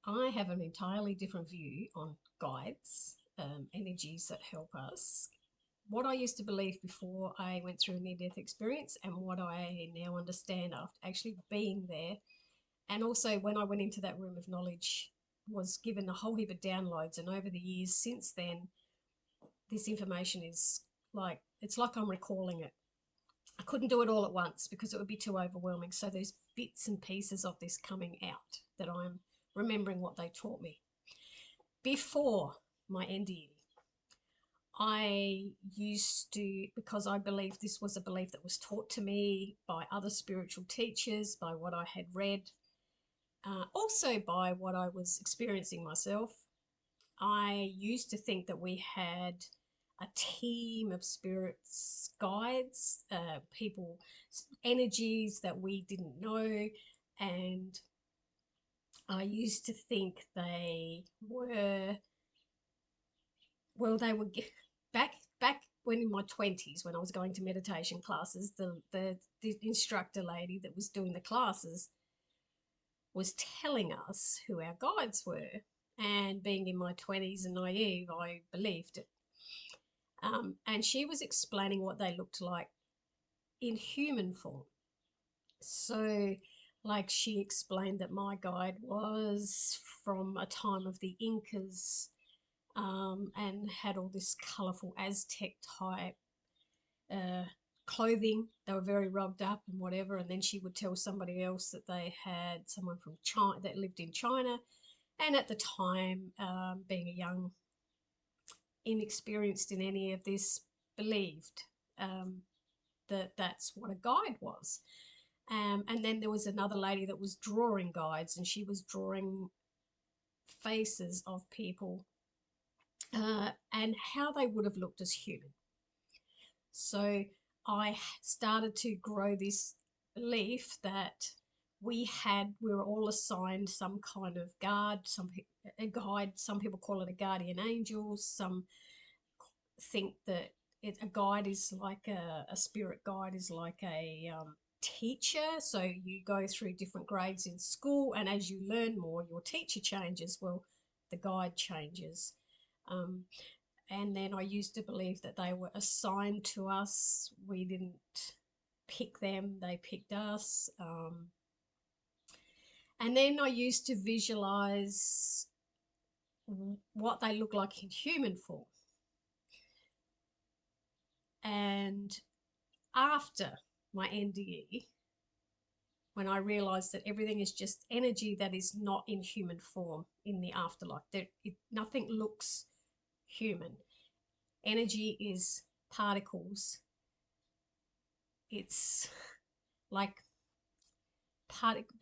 I have an entirely different view on guides, energies that help us. What I used to believe before I went through a near death experience, and what I now understand after actually being there. And also, when I went into that room of knowledge, was given a whole heap of downloads. And over the years since then, this information is like, it's like I'm recalling it. I couldn't do it all at once because it would be too overwhelming. So there's bits and pieces of this coming out that I'm remembering what they taught me. Before my NDE, I used to, because I believe this was a belief that was taught to me by other spiritual teachers, by what I had read, also by what I was experiencing myself. I used to think that we had a team of spirits, guides, people, energies that we didn't know. And I used to think they were, well, they were back when in my 20s, when I was going to meditation classes, the instructor lady that was doing the classes was telling us who our guides were. And being in my 20s and naive, I believed it. And she was explaining what they looked like in human form. So, like, she explained that my guide was from a time of the Incas, and had all this colourful Aztec type uh, clothing. They were very rubbed up and whatever. And then she would tell somebody else that they had someone from China that lived in China. And at the time, being a young, inexperienced in any of this, believed um, that that's what a guide was. And then there was another lady that was drawing guides, and she was drawing faces of people, and how they would have looked as human. So I started to grow this belief that we were all assigned some kind of guard, a guide. Some people call it a guardian angel. Some think that a guide is like a spirit guide is like a teacher. So you go through different grades in school, and as you learn more, your teacher changes. Well, the guide changes. Um, and then I used to believe that they were assigned to us. We didn't pick them, they picked us. And then I used to visualize what they look like in human form. And after my NDE, when I realized that everything is just energy that is not in human form in the afterlife, nothing looks human. Energy is particles. It's like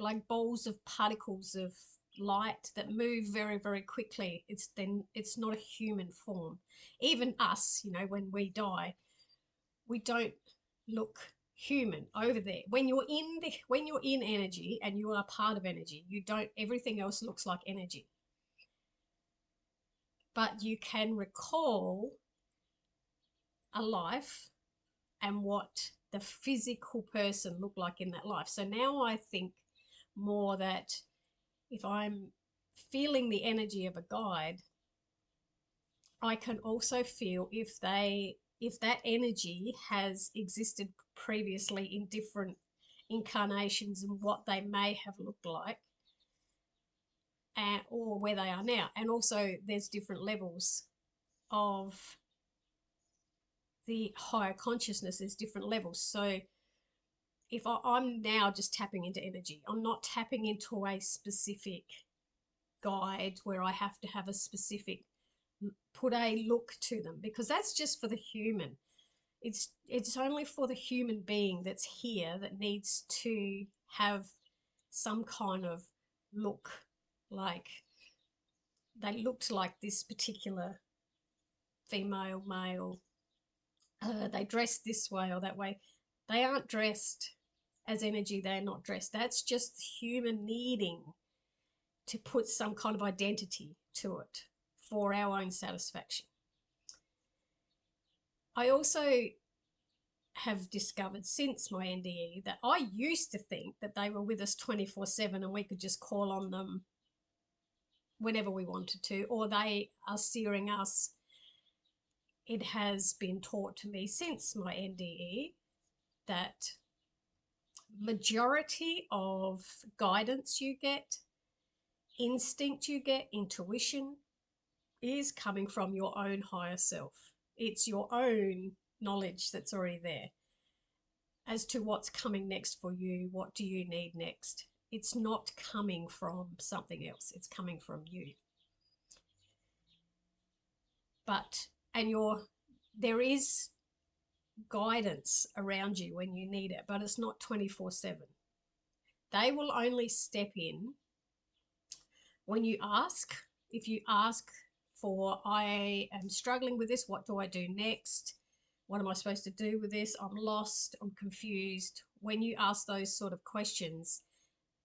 like bowls of particles of light that move very, very quickly. It's not a human form. Even us, when we die, we don't look human over there. When you're in energy and you are part of energy, you don't everything else looks like energy. But you can recall a life and what the physical person looked like in that life. So now I think more that if I'm feeling the energy of a guide, I can also feel if that energy has existed previously in different incarnations and what they may have looked like, or where they are now. And also there's different levels of the higher consciousness. There's different levels. So if I'm now just tapping into energy, I'm not tapping into a specific guide where I have to have a specific put a look to them, because that's just for the human. It's only for the human being that's here that needs to have some kind of look, like they looked like this particular female, male, they dressed this way or that way. They aren't dressed as energy, they're not dressed. That's just human needing to put some kind of identity to it for our own satisfaction. I also have discovered since my NDE that I used to think that they were with us 24/7 and we could just call on them whenever we wanted to, or they are steering us. It has been taught to me since my NDE that majority of guidance you get, instinct you get, intuition is coming from your own higher self. It's your own knowledge that's already there as to what's coming next for you. What do you need next? It's not coming from something else. It's coming from you. There is guidance around you when you need it, but it's not 24/7. They will only step in when you ask. If you ask for, I am struggling with this, what do I do next? What am I supposed to do with this? I'm lost, I'm confused. When you ask those sort of questions,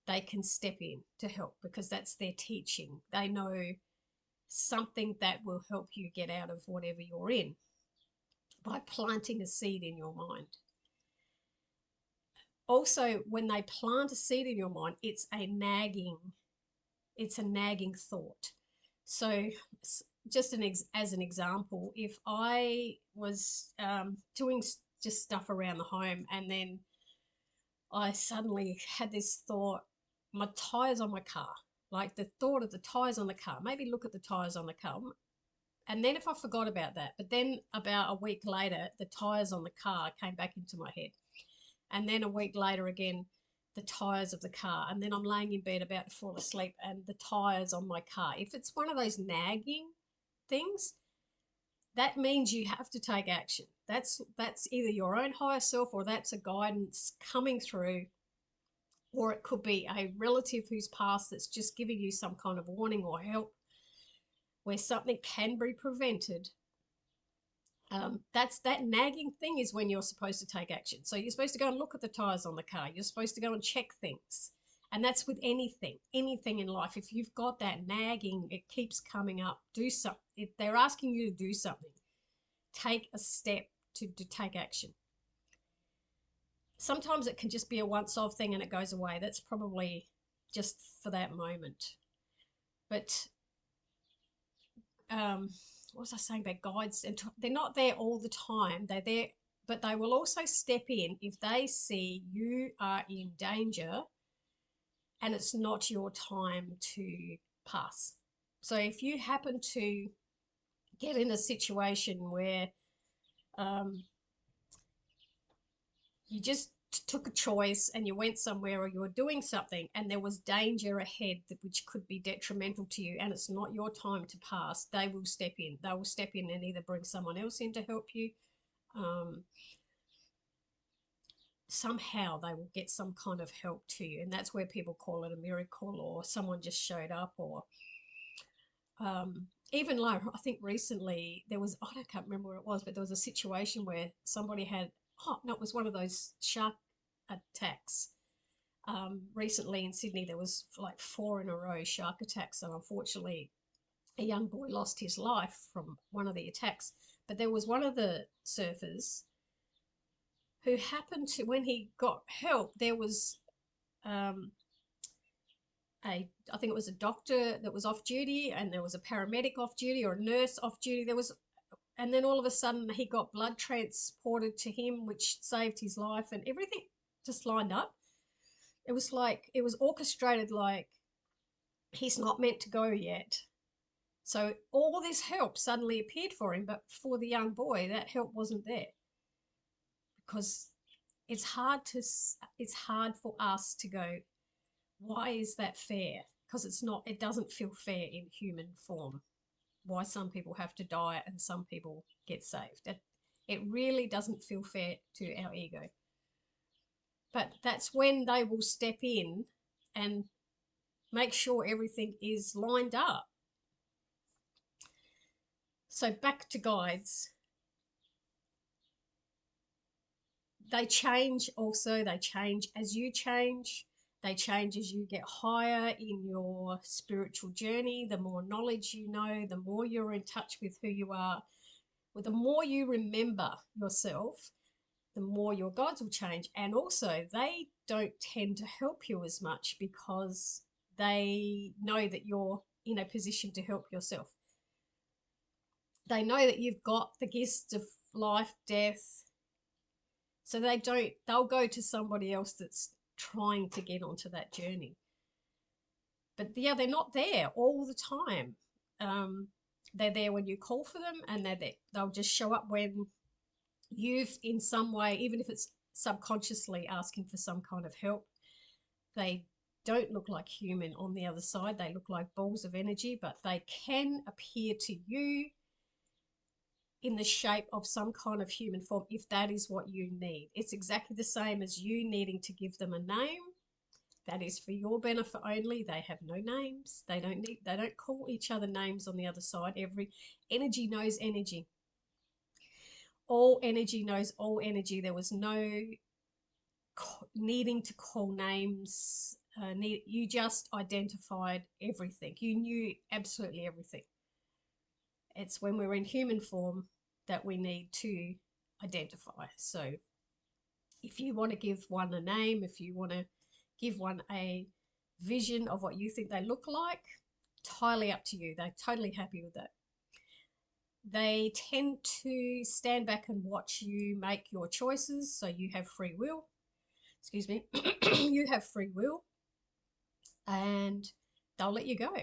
they can step in to help because that's their teaching. They know something that will help you get out of whatever you're in by planting a seed in your mind. Also, when they plant a seed in your mind, it's a nagging thought. So just as an example, if I was doing just stuff around the home and then I suddenly had this thought, my tires on my car, like the thought of the tires on the car, maybe look at the tires on the car. And then if I forgot about that, but then about a week later, the tires on the car came back into my head. And then a week later again, the tires of the car. And then I'm laying in bed about to fall asleep and the tires on my car. If it's one of those nagging things, that means you have to take action. That's either your own higher self or that's a guidance coming through, or it could be a relative who's passed that's just giving you some kind of warning or help where something can be prevented. That nagging thing is when you're supposed to take action. So you're supposed to go and look at the tires on the car. You're supposed to go and check things. And that's with anything in life. If you've got that nagging, it keeps coming up. Do something. If they're asking you to do something, take a step to take action. Sometimes it can just be a once-off thing and it goes away. That's probably just for that moment. But what was I saying about guides? And they're not there all the time. They're there, but they will also step in if they see you are in danger and it's not your time to pass. So if you happen to get in a situation where you just took a choice and you went somewhere or you were doing something and there was danger ahead which could be detrimental to you and it's not your time to pass, they will step in. They will step in and either bring someone else in to help you. Somehow they will get some kind of help to you, and that's where people call it a miracle or someone just showed up. Or even like I think recently there was, I can't remember where it was, but there was a situation where somebody had, it was one of those shark attacks. Recently in Sydney there was like 4 in a row shark attacks, and unfortunately a young boy lost his life from one of the attacks. But there was one of the surfers who happened to, when he got help, there was I think it was a doctor that was off duty and there was a paramedic off duty or a nurse off duty. And then all of a sudden he got blood transported to him, which saved his life, and everything just lined up. It was like, it was orchestrated, like he's not meant to go yet. So all this help suddenly appeared for him, but for the young boy, that help wasn't there. Because it's hard for us to go, why is that fair? Because it doesn't feel fair in human form. Why some people have to die and some people get saved. It really doesn't feel fair to our ego. But that's when they will step in and make sure everything is lined up. So back to guides. They change also. They change as you change. They change as you get higher in your spiritual journey. The more knowledge you know, the more you're in touch with who you are, the more you remember yourself, the more your guides will change. And also they don't tend to help you as much because they know that you're in a position to help yourself. They know that you've got the gist of life, death, so they'll go to somebody else that's trying to get onto that journey. But yeah, they're not there all the time. They're there when you call for them, and they'll just show up when you've in some way, even if it's subconsciously asking for some kind of help. They don't look like human on the other side. They look like balls of energy, but they can appear to you in the shape of some kind of human form if that is what you need. It's exactly the same as you needing to give them a name. That is for your benefit only. They have no names. They don't call each other names on the other side. Every energy knows energy. All energy knows all energy. There was no needing to call names. You just identified everything. You knew absolutely everything. It's when we're in human form that we need to identify. So if you want to give one a name, if you want to give one a vision of what you think they look like, entirely up to you. They're totally happy with that. They tend to stand back and watch you make your choices, so you have free will. Excuse me. You have free will, and they'll let you go.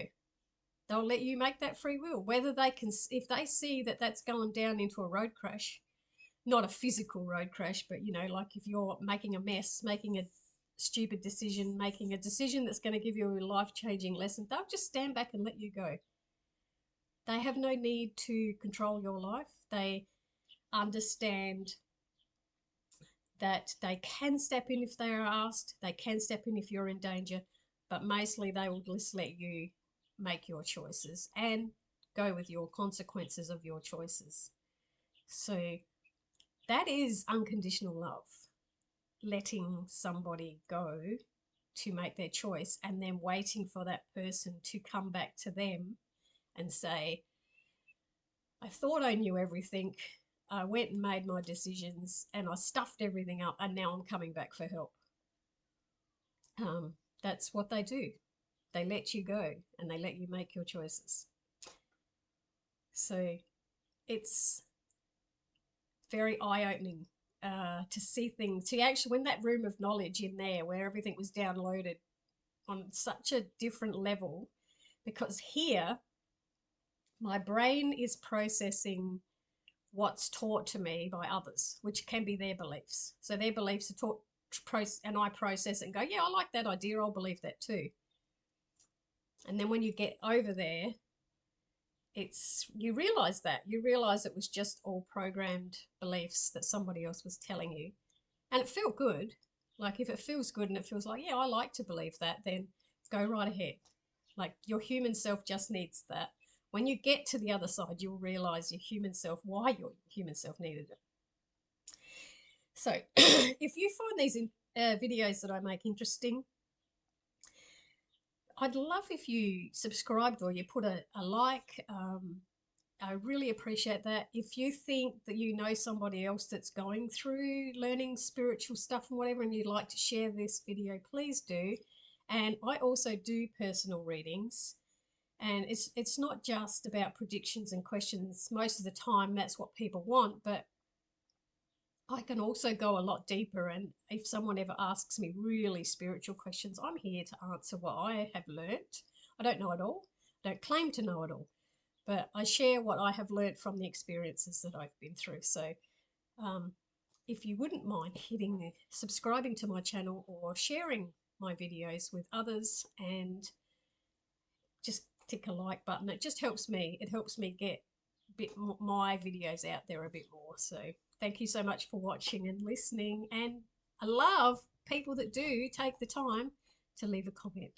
They'll let you make that free will. Whether they can, if they see that that's going down into a road crash, not a physical road crash, but like if you're making a mess, making a stupid decision, making a decision that's going to give you a life-changing lesson, they'll just stand back and let you go. They have no need to control your life. They understand that they can step in if they are asked. They can step in if you're in danger, but mostly they will just let you make your choices and go with your consequences of your choices. So that is unconditional love, letting somebody go to make their choice and then waiting for that person to come back to them and say, I thought I knew everything. I went and made my decisions and I stuffed everything up, and now I'm coming back for help. That's what they do. They let you go and they let you make your choices. So it's very eye-opening to see things, to actually, when that room of knowledge in there where everything was downloaded on such a different level, because here my brain is processing what's taught to me by others, which can be their beliefs. So their beliefs are taught, and I process it and go, yeah, I like that idea, I'll believe that too. And then when you get over there, you realize it was just all programmed beliefs that somebody else was telling you. And it felt good. Like if it feels good and it feels like, yeah, I like to believe that, then go right ahead. Like your human self just needs that. When you get to the other side, you'll realize your human self, why your human self needed it. So if you find these videos that I make interesting, I'd love if you subscribed or you put a like. I really appreciate that. If you think that you know somebody else that's going through learning spiritual stuff and whatever, and you'd like to share this video, please do. And I also do personal readings. And it's not just about predictions and questions. Most of the time that's what people want, but I can also go a lot deeper. And if someone ever asks me really spiritual questions, I'm here to answer what I have learnt. I don't know it all. I don't claim to know it all, but I share what I have learnt from the experiences that I've been through. So if you wouldn't mind subscribing to my channel or sharing my videos with others, and just tick a like button. It just helps me. It helps me get my videos out there a bit more. So thank you so much for watching and listening. And I love people that do take the time to leave a comment.